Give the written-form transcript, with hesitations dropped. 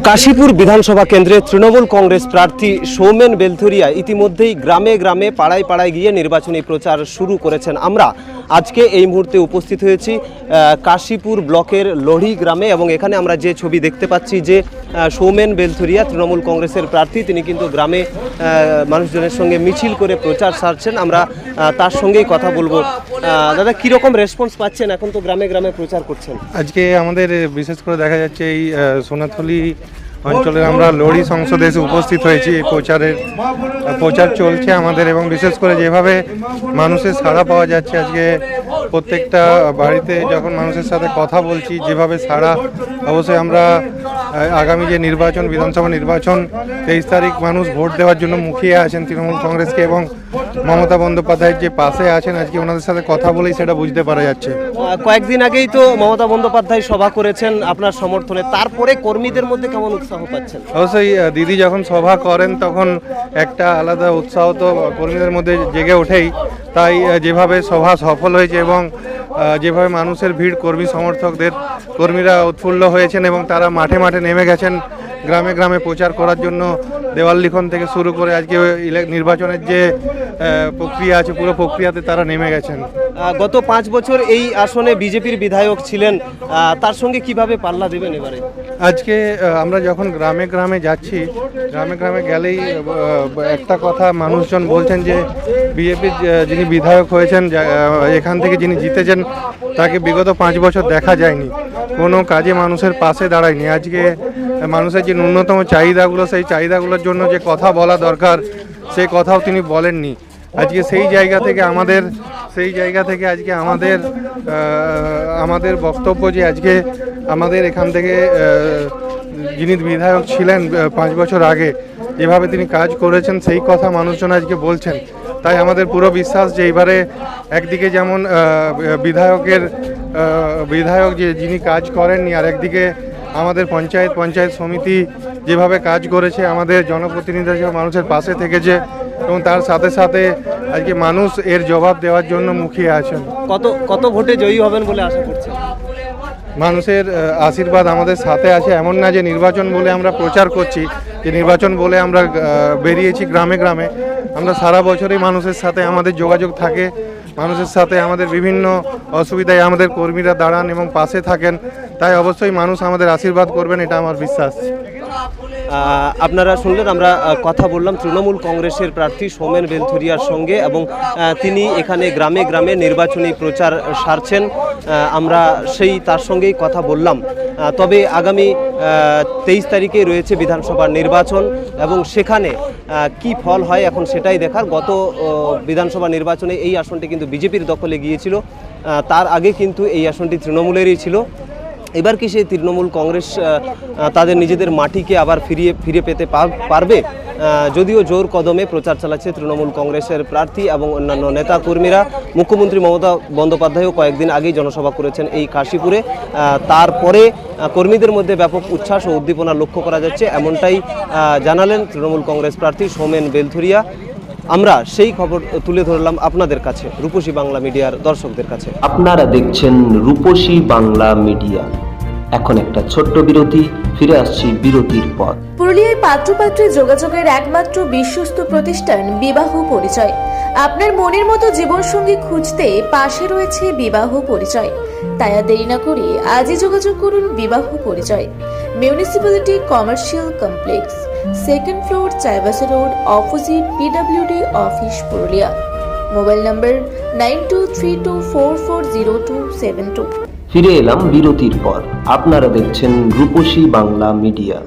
কাশীপুর বিধানসভা কেন্দ্রে তৃণমূল কংগ্রেস প্রার্থী সৌমেন বেলথুরিয়া ইতিমধ্যেই গ্রামে গ্রামে পাড়ায় পাড়ায় গিয়ে নির্বাচনী প্রচার শুরু করেছেন। আমরা আজকে এই মুহূর্তে উপস্থিত হয়েছি কাশীপুর ব্লকের লোহড়ি গ্রামে এবং এখানে আমরা যে ছবি দেখতে পাচ্ছি যে সৌমেন বেলথুরিয়া তৃণমূল কংগ্রেসের প্রার্থী, তিনি কিন্তু গ্রামে মানুষজনের সঙ্গে মিছিল করে প্রচার সারছেন। আমরা তার সঙ্গেই কথা বলবো। দাদা, কীরকম রেসপন্স পাচ্ছেন? এখন তো গ্রামে গ্রামে প্রচার করছেন। আজকে আমাদের বিশেষ করে দেখা যাচ্ছে এই সোনাথলি অঞ্চলের আমরা লোহড়ি সংসদে এসে উপস্থিত হয়েছি। এই প্রচার চলছে আমাদের, এবং বিশেষ করে যেভাবে মানুষের সাড়া পাওয়া যাচ্ছে আজকে প্রত্যেকটা বাড়িতে যখন মানুষের সাথে কথা বলছি, যেভাবে সাড়া, অবশ্যই আমরা আগামী যে নির্বাচন, বিধানসভা নির্বাচন 23 তারিখ মানুষ ভোট দেওয়ার জন্য মুখিয়ে আছেন তৃণমূল কংগ্রেসকে, এবং মমতা বন্দ্যোপাধ্যায়ের যে পাশে আছেন আজকে ওনাদের সাথে কথা বলেই সেটা বুঝতে পারা যাচ্ছে। কয়েকদিন আগেই তো মমতা বন্দ্যোপাধ্যায় সভা করেছেন আপনার সমর্থনে, তারপরে কর্মীদের মধ্যে কেমন উৎসাহ পাচ্ছেন? অবশ্যই দিদি যখন সভা করেন তখন একটা আলাদা উৎসাহ তো কর্মীদের মধ্যে জেগে ওঠেই। তাই যেভাবে সভা সফল হয়েছে এবং যেভাবে মানুষের ভিড়, কর্মী সমর্থকদের, কর্মীরা উৎফুল্ল হয়েছেন এবং তারা মাঠে মাঠে নেমে গেছেন গ্রামে গ্রামে প্রচার করার জন্য। দেওয়াল লিখন থেকে শুরু করে আজকে নির্বাচনের যে প্রক্রিয়া আছে পুরো প্রক্রিয়াতে তারা নেমে গেছেন। গত 5 বছর এই আসনে বিজেপির বিধায়ক ছিলেন, তার সঙ্গে কিভাবে পাল্লা দেবেন এবারে? আজকে আমরা যখন গ্রামে গ্রামে যাচ্ছি, গ্রামে গ্রামে গেলেই একটা কথা মানুষজন বলছেন যে বিজেপির যিনি বিধায়ক হয়েছেন, এখান থেকে যিনি জিতেছেন, তাকে বিগত 5 বছর দেখা যায়নি, কোনো কাজে মানুষের পাশে দাঁড়ায়নি। আজকে মানুষের যে ন্যূনতম চাহিদাগুলো, সেই চাহিদাগুলোর জন্য যে কথা বলা দরকার সেই কথাও তিনি বলেননি। আজকে সেই জায়গা থেকে আজকে আমাদের বক্তব্য যে আজকে আমাদের এখান থেকে যিনি বিধায়ক ছিলেন 5 বছর আগে, যেভাবে তিনি কাজ করেছেন সেই কথা মানুষজন আজকে বলছেন। তাই আমাদের পুরো বিশ্বাস যে এবারে একদিকে যেমন বিধায়ক যিনি কাজ করেননি, আর একদিকে আমাদের পঞ্চায়েত সমিতি যেভাবে কাজ করেছে, আমাদের জনপ্রতিনিধিরা মানুষের পাশে থেকেছে, এবং তার সাথে সাথে আজকে মানুষ এর জবাব দেওয়ার জন্য মুখিয়ে আছেন। কত ভোটে জয়ী হবেন বলে আশা করছেন? মানুষের আশীর্বাদ আমাদের সাথে আছে। এমন না যে নির্বাচন বলে আমরা প্রচার করছি, যে নির্বাচন বলে আমরা বেরিয়েছি গ্রামে গ্রামে। আমরা সারা বছরই মানুষের সাথে আমাদের যোগাযোগ থাকে, মানুষের সাথে আমাদের বিভিন্ন অসুবিধায় আমাদের কর্মীরা দাঁড়ান এবং পাশে থাকেন। তাই অবশ্যই মানুষ আমাদের আশীর্বাদ করবেন, এটা আমার বিশ্বাস। আপনারা শুনলেন, আমরা কথা বললাম তৃণমূল কংগ্রেসের প্রার্থী সৌমেন বেলথুরিয়ার সঙ্গে, এবং তিনি এখানে গ্রামে গ্রামে নির্বাচনী প্রচার সারছেন। আমরা তার সঙ্গেই কথা বললাম। তবে আগামী 23 তারিখে রয়েছে বিধানসভা নির্বাচন, এবং সেখানে কি ফল হয় এখন সেটাই দেখার। গত বিধানসভা নির্বাচনে এই আসনটি কিন্তু বিজেপির দখলে গিয়েছিল, তার আগে কিন্তু এই আসনটি তৃণমূলেরই ছিল। এবার কি সেই তৃণমূল কংগ্রেস তাদের নিজেদের মাটিকে আবার ফিরে পেতে পারবে? যদিও জোর কদমে প্রচার চালাচ্ছে তৃণমূল কংগ্রেসের প্রার্থী এবং অন্যান্য নেতা কর্মীরা। মুখ্যমন্ত্রী মমতা বন্দ্যোপাধ্যায়ও কয়েকদিন আগেই জনসভা করেছেন এই কাশীপুরে। তারপরে কর্মীদের মধ্যে ব্যাপক উচ্ছ্বাস ও উদ্দীপনা লক্ষ্য করা যাচ্ছে, এমনটাই জানালেন তৃণমূল কংগ্রেস প্রার্থী সৌমেন বেলথুরিয়া। আমরা সেই খবর তুলে ধরলাম আপনাদের কাছে, রূপসী বাংলা মিডিয়ার দর্শকদের কাছে। আপনারা দেখছেন রূপসী বাংলা মিডিয়া। এখন একটা ছোট্ট বিরতি, ফিরে আসছি বিরতির পর। পুরুলিয়ায় পাত্রপাত্রী যোগাযোগের একমাত্র বিশ্বস্ত প্রতিষ্ঠান বিবাহ পরিচয়। আপনার মনের মতো জীবনসঙ্গী খুঁজতে পাশে রয়েছে বিবাহ পরিচয়। তাই আর দেরি না করে আজই যোগাযোগ করুন বিবাহ পরিচয়। Municipality commercial complex, 2nd floor, Chaibasa road, opposite PWD office, Purulia. Mobile নম্বর 9232440272। ফিরে এলাম বিরতির পর। আপনারা দেখছেন রূপসী বাংলা মিডিয়া।